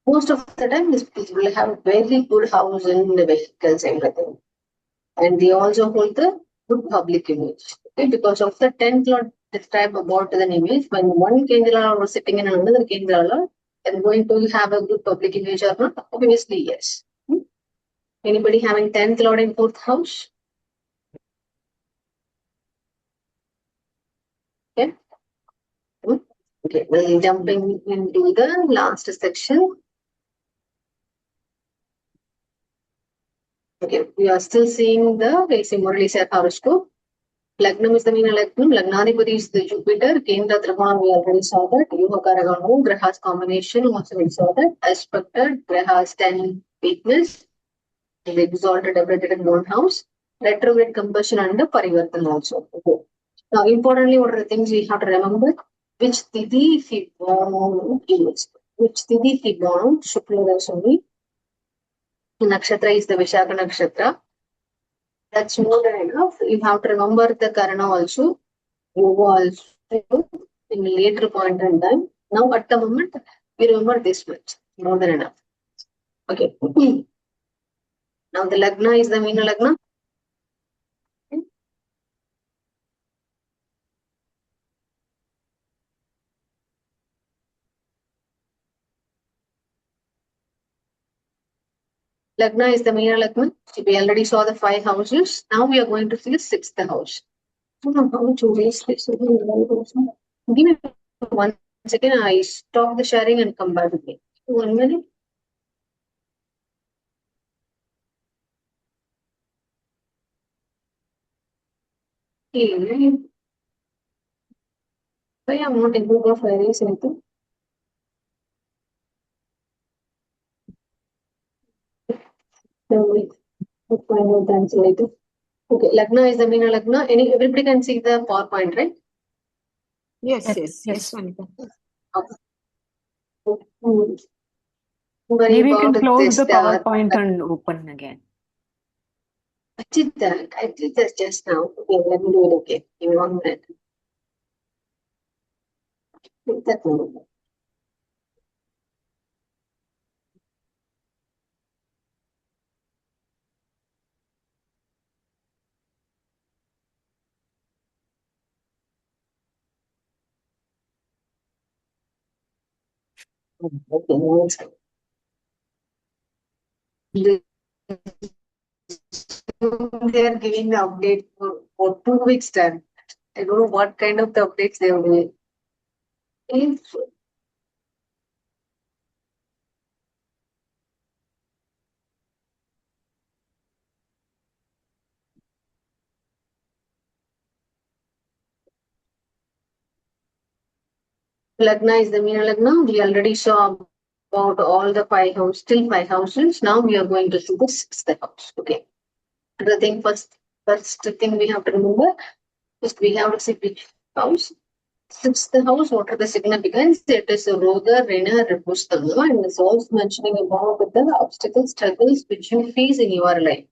Most of the time, these people will have a very good house in the vehicles, everything. And they also hold the good public image. Okay, because of the 10th lord describe about the image, when one Kendra lord was sitting in another Kendra lord, and going to have a good public image or not? Obviously, yes. Anybody having 10th lord in 4th house? Okay. Okay, we're jumping into the last section. Okay, we are still seeing the basic Murali Sir horoscope. Lagnam is the Meena Lagnam. Lagnadipati is the Jupiter. Kendra Trigona, we already saw that. Yuha Karaganu, Grahas combination, also we saw that. Aspected, Grahas 10 weakness, the exalted, elevated in one house. Retrograde compulsion and the Parivartan also. Okay. Now, importantly, what are the things we have to remember? Which Tithi if he born is. Which Tithi if he born, Shukla Rashami. Nakshatra is the Vishaka Nakshatra. That's more than enough. You have to remember the Karana also. Yoga also in a later point in time. Now at the moment, we remember this much. More than enough. Okay. Now the Lagna is the Meena Lagna. Lagna is the Meena Lagna. We already saw the 5 houses. Now we are going to see the 6th house. I don't know how to raise this. Give me 1 second. I stop the sharing and come back again. 1 minute. Okay. Why I'm not able to erase anything? So we'll find out the answer later. Okay, Lagna is the Meena Lagna. Everybody can see the PowerPoint, right? Yes, Monica. Okay. Maybe you can close the PowerPoint and open again. I did that just now. Okay, let me do it again. Give me 1 minute. That one. Okay, now it's they are giving the update for 2 weeks time. I don't know what kind of the updates they are doing. If Lagna is the Meena Lagna, we already saw about all the 5 houses, still 5 houses. Now we are going to see the 6th house. Okay. The thing first thing we have to remember is we have to see which house. 6th house, what are the significance? It is a Roga, Rena, Repustama, and it's also mentioning about the obstacles, struggles which you face in your life.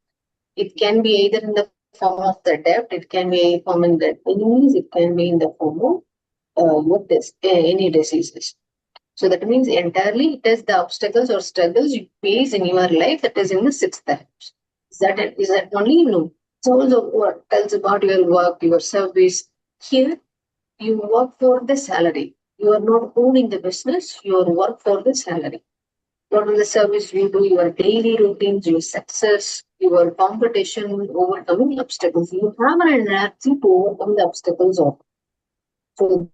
It can be either in the form of the debt, it can be form in the enemies, it can be in the form of any diseases. So that means entirely it is the obstacles or struggles you face in your life that is in the 6th house. Is that only? No. It's also what tells about your work, your service. Here, you work for the salary. You are not owning the business, you work for the salary. What is the service you do, your daily routines, your success, your competition, overcoming obstacles. You have an energy to overcome the obstacles of. So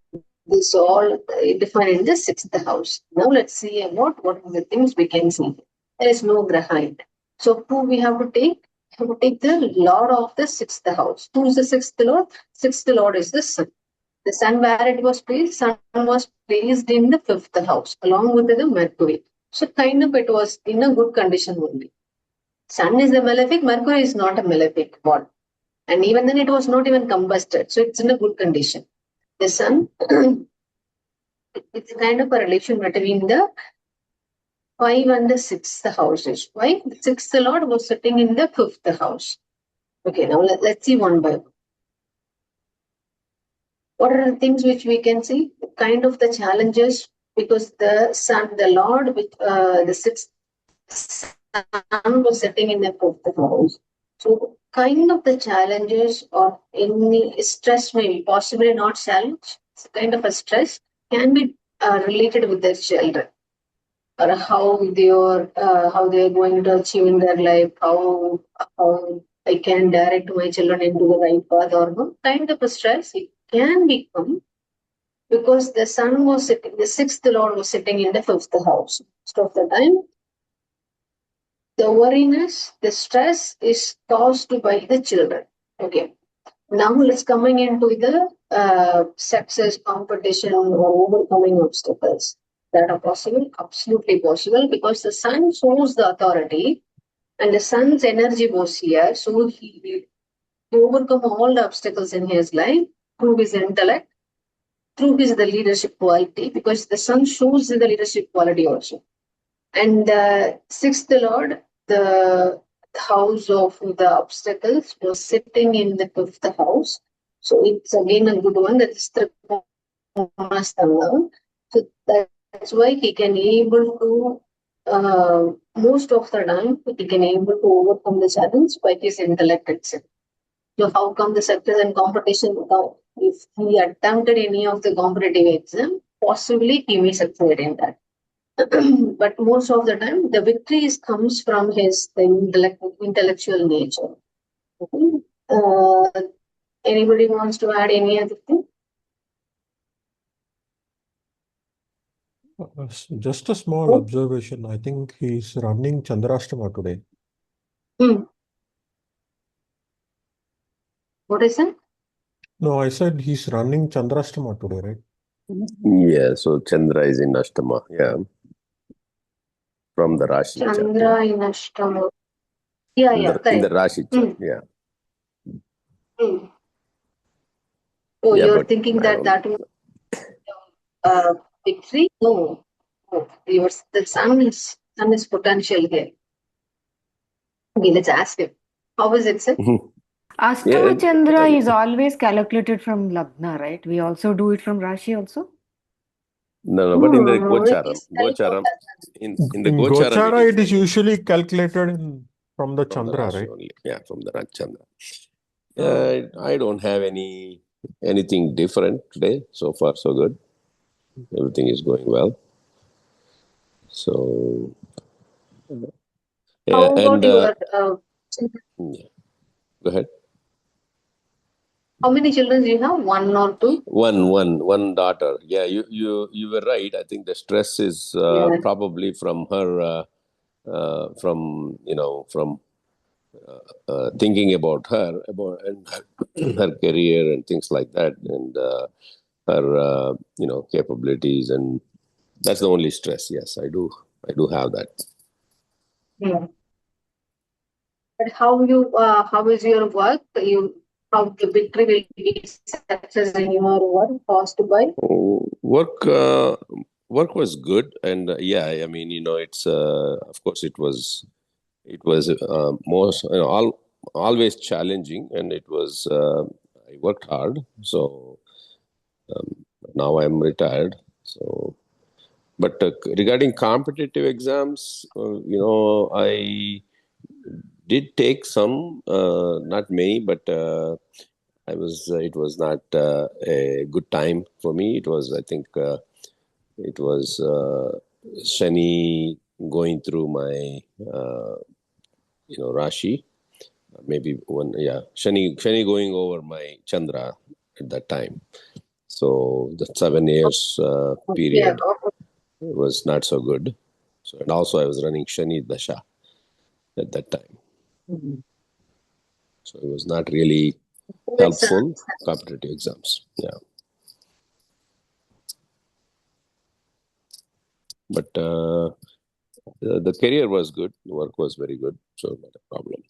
this all defined in the 6th house. Now let's see about what are the things we can see. There is no graha. So who we have to take? We have to take the lord of the 6th house. Who is the 6th lord? 6th lord is the sun. The sun where it was placed, sun was placed in the 5th house along with the Mercury. So kind of it was in a good condition only. Sun is a malefic, Mercury is not a malefic. What? And even then it was not even combusted. So it's in a good condition. The sun, it's kind of a relation between the 5 and the 6th houses. Why? The 6th Lord was sitting in the 5th house. Okay, now let's see one by one. What are the things which we can see? Kind of the challenges, because the sun, the Lord, with the 6th sun was sitting in the 5th house. So kind of the challenges or any stress, maybe possibly not challenge, it's kind of a stress, can be related with their children, or how they are going to achieve in their life, how I can direct my children into the right path or no. Kind of a stress it can become because the sun was sitting, the 6th Lord was sitting in the 5th house. Most of the time, the worriness, the stress is caused by the children. Okay. Now let's coming into the success, competition, or overcoming obstacles that are possible. Absolutely possible, because the sun shows the authority, and the sun's energy was here, so he will overcome all the obstacles in his life through his intellect, through his the leadership quality, because the sun shows the leadership quality also. And the 6th Lord, the house of the obstacles, was sitting in the 5th house. So it's again a good one. That's Trikonastanga. So that's why he can able to, most of the time, he can able to overcome the challenge by his intellect itself. So how come the success and competition? If he attempted any of the competitive exam, possibly he may succeed in that. But most of the time, the victories comes from his intellectual nature. Okay. Anybody wants to add any other thing? Just a small observation. I think he's running Chandrashtama today. What is it? No, I said he's running Chandrashtama today, right? Yeah, so Chandra is in Ashtama, yeah. From the Rashi chart. Chandra in Ashtama. Yeah, In the Rashi chart, yeah. So Yeah, you're thinking that was victory? No. The sun is potential here. Okay, let's ask him. How is it, sir? Astama Chandra is always calculated from Lagna, right? We also do it from Rashi also? No, but in the Gocharam, in the Gocharam, it is usually calculated from the Chandra, right? Only. Yeah, from the Chandra. I don't have anything different today. So far, so good. Everything is going well. So, How about your yeah. Go ahead. How many children do you have? One or two? One daughter. Yeah, you were right. I think the stress is probably from her, from thinking about her, and her career and things like that, and her capabilities, and that's the only stress. Yes, I do have that. Yeah. But how is your work? How the victory will be success in your work caused by? Work was good, and I mean, it's of course it was most always challenging, and it was I worked hard. So now I'm retired. So, but regarding competitive exams, I did take some, not many, but I was. It was not a good time for me. It was, I think, it was Shani going through my, Rashi. Maybe Shani going over my Chandra at that time. So the 7 years period was not so good. So, and also I was running Shani Dasha at that time. So it was not really helpful, competitive exams. Yeah. But the career was good. The work was very good. So not a problem.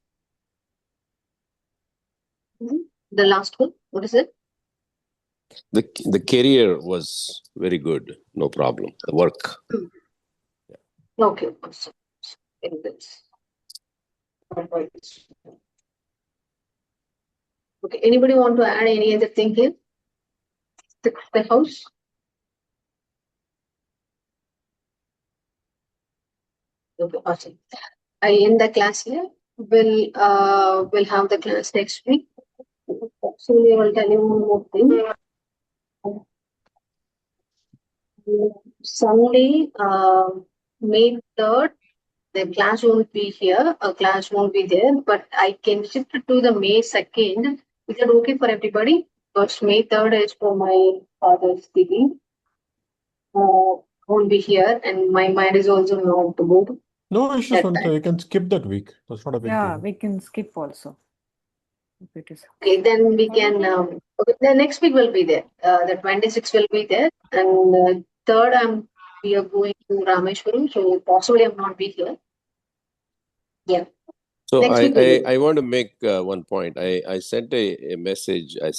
The last one, what is it? The career was very good, no problem. The work. Okay. So, in this. Okay. Anybody want to add any other thing here? The house? Okay, awesome. I end the class here. We'll have the class next week. Soon I will tell you one more thing. Sunday, May 3rd, the class won't be here. A class won't be there, but I can shift it to the May 2nd. Is that okay for everybody? Because May 3rd is for my father's degree. Won't be here, and my mind is also not to move No issues, that Vanita. time. You can skip that week. That's not a big Yeah, deal. we can skip also. If it is. Okay, then we can. Okay, the next week will be there. The 26th will be there, and third, we are going to Rameshwaram, so possibly I'm not be here. Yeah. So Next week will be I want to make one point. I sent a message. I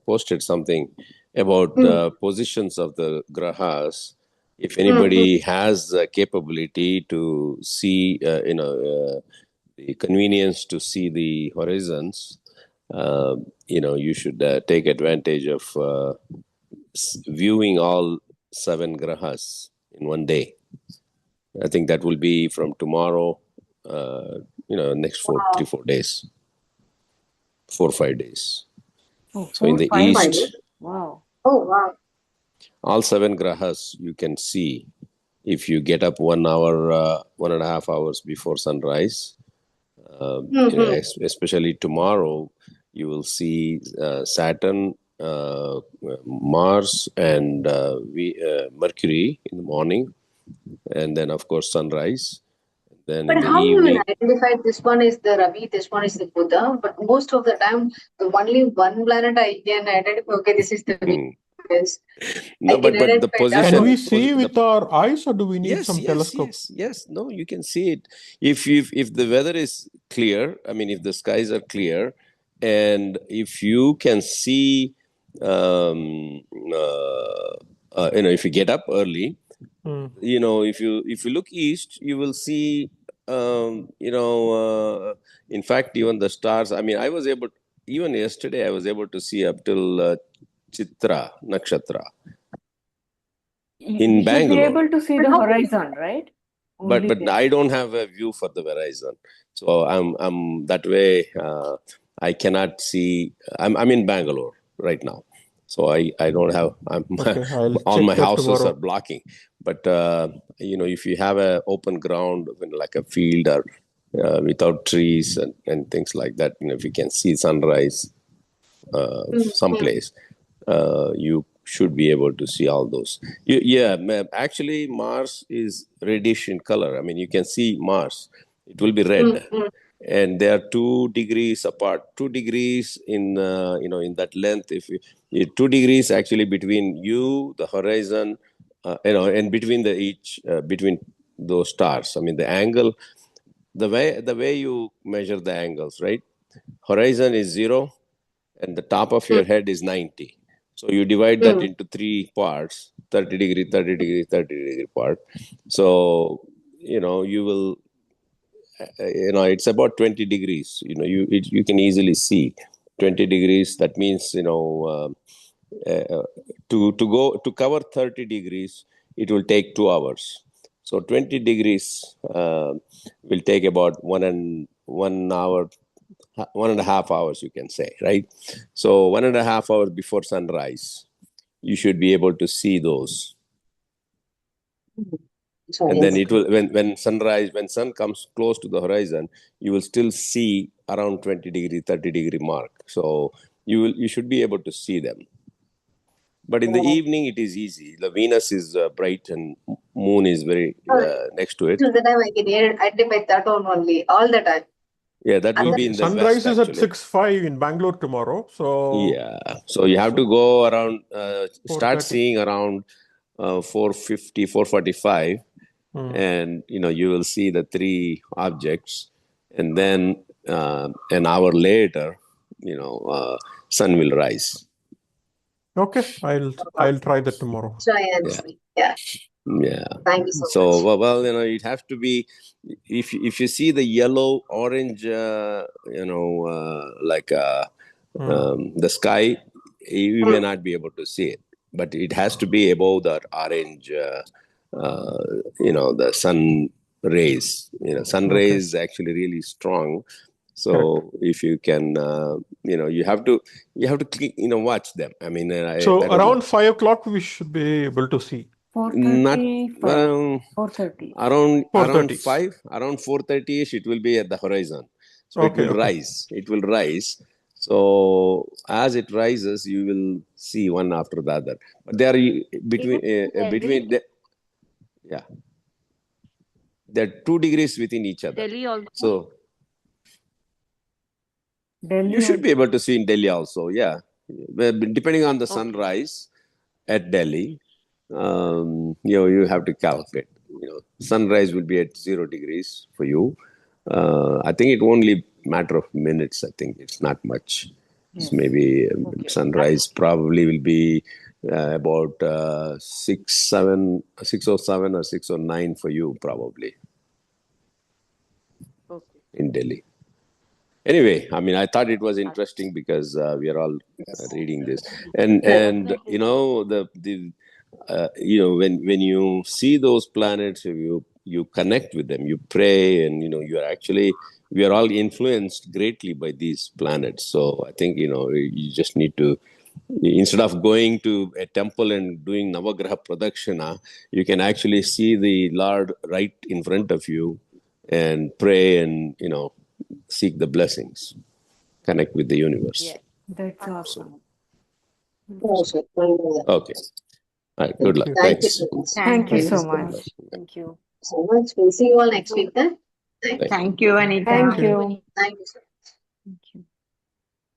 posted something about positions of the grahas. If anybody has the capability to see, the convenience to see the horizons, you should take advantage of viewing all 7 grahas in one day. I think that will be from tomorrow, next 3-4 days, 4 or 5 days. Oh, So in 4, the 5 5 days. east, Wow. Oh wow. all 7 grahas you can see if you get up 1 hour, 1.5 hours before sunrise. Especially tomorrow, you will see Saturn, Mars, and Mercury in the morning, and then of course sunrise. Then in But the how you will evening, identify this one is the Ravi, this one is the Buddha? But most of the time, the only one planet I can identify. Okay, this is the Venus. no, I can but the identify that Can position, we one. see with our eyes, or do we need yes, some yes, telescope? yes. No, you can see it if the weather is clear. I mean, if the skies are clear, and if you can see, if you get up early, if you look east, you will see, in fact, even the stars. I mean, even yesterday, I was able to see up till Chitra Nakshatra We in should be Bangalore. able to see But the how? horizon, right? But Only there. I don't have a view for the horizon, so I'm that way. I cannot see. I'm in Bangalore right now, so I don't have. Okay, I'll All check my that houses are tomorrow. blocking. But if you have a open ground, like a field or without trees and things like that, if you can see sunrise someplace, you should be able to see all those. Actually, Mars is reddish in color. I mean, you can see Mars; it will be red, and they are 2 degrees apart. 2 degrees in that length. If 2 degrees actually between you, the horizon, and between those stars. I mean, the angle, the way you measure the angles, right? Horizon is 0 and the top of your head is 90. So you divide that into 3 parts, 30 degree, 30 degree, 30 degree part. So, you will, it's about 20 degrees. You can easily see 20 degrees. That means, to cover 30 degrees, it will take 2 hours. So 20 degrees will take about 1 hour, 1.5 hours, you can say, right? So 1.5 hours before sunrise, you should be able to see those. And then it will, when sun comes close to the horizon, you will still see around 20 degree, 30 degree mark. So you should be able to see them. But in the evening, it is easy. The Venus is bright and moon is very next to it. Till the time I can identify that one only all the time. Yeah, that will be Okay, in the west, sunrise is at actually. 6:05 in Bangalore tomorrow. So Yeah. So you have to go around, start 4:30. seeing around 4:50, 4:45. And, you will see the 3 objects. And then an hour later, sun will rise. Okay, I'll try that tomorrow. Try and Yeah. see. Yeah. Yeah. Thank you so So, much. well, it has to be, if you see the yellow, orange, the sky, you may not be able to see it, but it has to be above that orange, the sun rays. Sun Okay. rays is actually really strong. So if you can, you have to watch them. I mean, So I don't know. around 5 o'clock we should be able to see. 4:35. 4:30. Around 4:30. 4:30ish, it will be at the horizon. So Okay, it will okay. rise. It will rise. So as it rises, you will see one after the other. But they are between yeah, they're 2 degrees within each other. Delhi also. So Delhi you should also. be able to see in Delhi also. Yeah, depending on the sunrise at Delhi, you have to calculate. Sunrise will be at 0 degrees for you. I think it only matter of minutes. I think it's not much. Yes. So maybe Okay. sunrise probably will be about 6:07 or 6:09 for you probably Okay. in Delhi. Anyway, I mean, I thought it was interesting because we are all reading this, and Definitely. when you see those planets, you connect with them, you pray, and we are all influenced greatly by these planets. So I think you just need to, instead of going to a temple and doing Navagraha Pradakshina, you can actually see the Lord right in front of you and pray and seek the blessings, connect with the universe. Yeah. That's awesome. Oh, sure. Okay. All right. Good luck. Thank you Thanks. so much. Thank you Thank so you. much. Thank you. So much. We'll see you all next week then. Thank you. Thank you, Anita. Thank you. Thank you so much. Thank you.